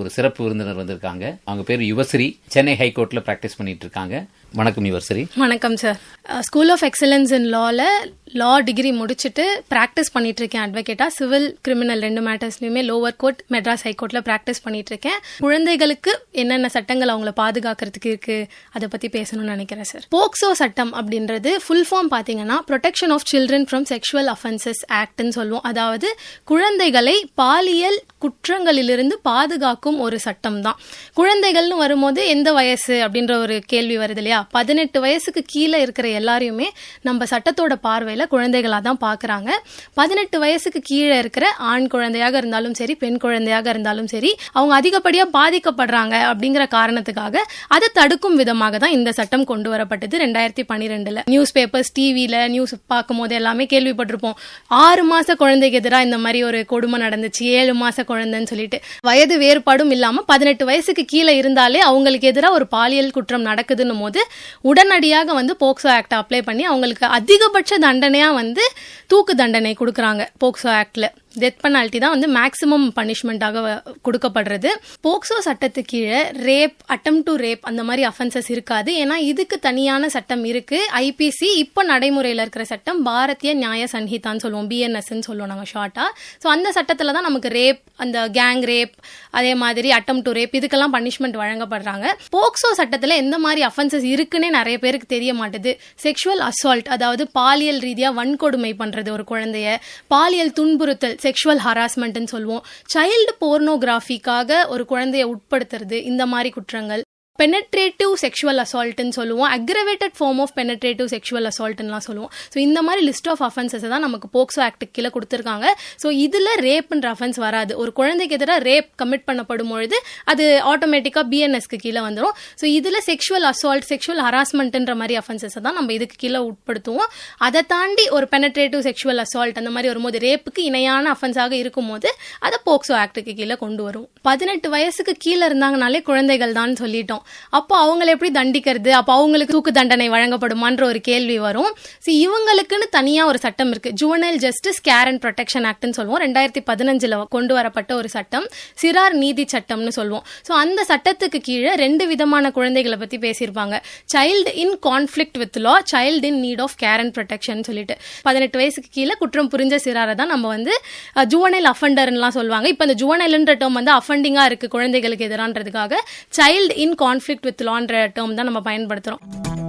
ஒரு சிறப்பு விருந்தினர் வந்திருக்காங்க. அவங்க பேர் யுவஸ்ரீ. சென்னை ஹைகோர்ட்ல பிராக்டிஸ் பண்ணிட்டு இருக்காங்க. வணக்கம் யுவஸ்ரீ. வணக்கம் sir. School of excellence in law degree முடிச்சுட்டு பிராக்டிஸ் பண்ணிட்டு இருக்கேன் அட்வொகேட்டா. சிவில் கிரிமினல் 2 மேட்டர்ஸ்லயுமே லோவர் கோர்ட் மெட்ராஸ் ஹைகோர்ட்ல பிராக்டிஸ் பண்ணிட்டு இருக்கேன். குழந்தைகளுக்கு என்னென்ன சட்டங்கள் அவங்கள பாதுகாக்கிறதுக்கு இருக்கு அதை பத்தி பேசணும்னு நினைக்கிறேன் சார். போக்சோ சட்டம் அப்படின்றது ஃபுல் ஃபார்ம் பாத்தீங்கன்னா protection of children from sexual offences ஆக்ட்னு சொல்லுவோம். அதாவது குழந்தைகளை பாலியல் குற்றங்களிலிருந்து பாதுகாக்கும் ஒரு சட்டம் தான். குழந்தைகள்னு வரும்போது எந்த வயசு அப்படின்ற ஒரு கேள்வி வருது இல்லையா? 18 வயசுக்கு கீழே இருக்கிற எல்லாரையுமே நம்ம சட்டத்தோட பார்வையில குழந்தைகளா தான் பாக்குறாங்க. 18 வயசுக்கு கீழே இருக்கிற ஆண் குழந்தையாக இருந்தாலும் சரி, பெண் குழந்தையாக இருந்தாலும் சரி, அவங்க அதிகப்படியா பாதிக்கப்படுறாங்க அப்படிங்கிற காரணத்துக்காக அதை தடுக்கும் விதமாக தான் இந்த சட்டம் கொண்டு வரப்பட்டது 2012. நியூஸ் பேப்பர்ஸ், டிவில நியூஸ் பார்க்கும் போது எல்லாமே கேள்விப்பட்டிருப்போம். 6 மாச குழந்தைக்கு எதிராக இந்த மாதிரி ஒரு கொடுமை நடந்துச்சு, 7 மாச குழந்தைன்னு சொல்லிட்டு. வயது வேறுபாடும் இல்லாம 18 வயசுக்கு கீழே இருந்தாலே அவங்களுக்கு எதிராக ஒரு பாலியல் குற்றம் நடக்குதுன்னும் போது உடனடியாக போக்சோ ஆக்ட் அப்ளை பண்ணி அவங்களுக்கு அதிகபட்ச தண்டனையா தூக்கு தண்டனை கொடுக்கறாங்க. போக்சோ ஆக்ட்ல டெத் பெனால்டி தான் மேக்ஸிமம் பனிஷ்மெண்டாக கொடுக்கப்படுறது. போக்சோ சட்டத்துக்கு கீழே ரேப், அட்டெம்ப்ட் டு ரேப் அந்த மாதிரி அஃபென்சஸ் இருக்காது. ஏன்னா இதுக்கு தனியான சட்டம் இருக்கு. ஐபிசி இப்ப நடைமுறையில் இருக்கிற சட்டம் பாரதிய நியாய சன்ஹிதான்னு சொல்லுவோம், பிஎன்எஸ் சொல்லுவோம் நாங்க ஷார்ட்டா. ஸோ அந்த சட்டத்துல தான் நமக்கு ரேப், அந்த கேங் ரேப், அதே மாதிரி அட்டெம்ப்ட் டு ரேப் இதுக்கெல்லாம் பனிஷ்மெண்ட் வழங்கப்படுறாங்க. போக்சோ சட்டத்துல எந்த மாதிரி அஃபென்சஸ் இருக்குன்னே நிறைய பேருக்கு தெரிய மாட்டுது. செக்ஷுவல் அசால்ட், அதாவது பாலியல் ரீதியா வன்கொடுமை பண்றது ஒரு குழந்தைய, பாலியல் துன்புறுத்தல் செக்ஷுவல் ஹராஸ்மெண்ட்னு சொல்லுவோம், சைல்டு போர்னோகிராஃபிக்காக ஒரு குழந்தைய உட்படுத்துறது, இந்த மாதிரி குற்றங்கள், பெனட்ரேட்டிவ் செக்ஷுவல் அசால்ட்னு சொல்லுவோம், aggravated form of penetrative sexual அசால்ட்லாம் சொல்லுவோம். ஸோ இந்த மாதிரி லிஸ்ட் ஆஃப் அஃபென்சஸ் தான் நமக்கு போக்சோ ஆக்டுக்கு கீழே கொடுத்துருக்காங்க. ஸோ இதுல ரேப்ன்ற அஃபென்ஸ் வராது. ஒரு குழந்தைக்கு எதிராக ரேப் கமிட் பண்ணப்படும் பொழுது அது ஆட்டோமேட்டிக்கா பிஎன்எஸ்க்கு கீழே வந்துடும். ஸோ இதுல செக்ஷுவல் அசால்ட், செக்ஷுவல் ஹராஸ்மெண்ட்ன்ற மாதிரி அஃபென்சஸ் தான் நம்ம இதுக்கு கீழே உட்படுத்துவோம். அதை தாண்டி ஒரு பெனட்ரேட்டிவ் செக்ஷுவல் அசால்ட் அந்த மாதிரி வரும்போது, ரேப்புக்கு இணையான அஃபென்ஸாக இருக்கும் போது அதை போக்சோ ஆக்டுக்கு கீழே கொண்டு வரும். 18 வயசுக்கு கீழே இருந்தாங்கனாலே குழந்தைகள் தான் சொல்லிட்டோம். அப்போ அவங்களை எப்படி தண்டிக்கிறது? அப்போ அவங்களுக்கு தூக்கு தண்டனை வழங்கப்படுமான்ற ஒரு கேள்வி வரும். இவங்களுக்குன்னு தனியா ஒரு சட்டம் இருக்கு, juvenile justice care and protection ஆக்ட்னு சொல்லுவோம். 2015 கொண்டு வரப்பட்ட ஒரு சட்டம், சிறார் நீதி சட்டம்னு சொல்லுவோம். ஸோ அந்த சட்டத்துக்கு கீழே 2 விதமான குழந்தைகளை பத்தி பேசியிருப்பாங்க. Child in conflict with law, child in need of care and protection சொல்லிட்டு 18 வயசுக்கு கீழே குற்றம் புரிஞ்ச சிறாரை தான் நம்ம ஜுவனைல் அஃபண்டர்லாம் சொல்லுவாங்க. இப்போ இந்த ஜுவனைல்ன்ற டேர்ம் அஃபண்டிங்கா இருக்கு குழந்தைகளுக்கு எதிரான்றதுக்காக சைல்டு இன் கான்ஃபிளிக்ட் வித் லான்ற டேர்ம் தான் நம்ம பயன்படுத்துறோம்.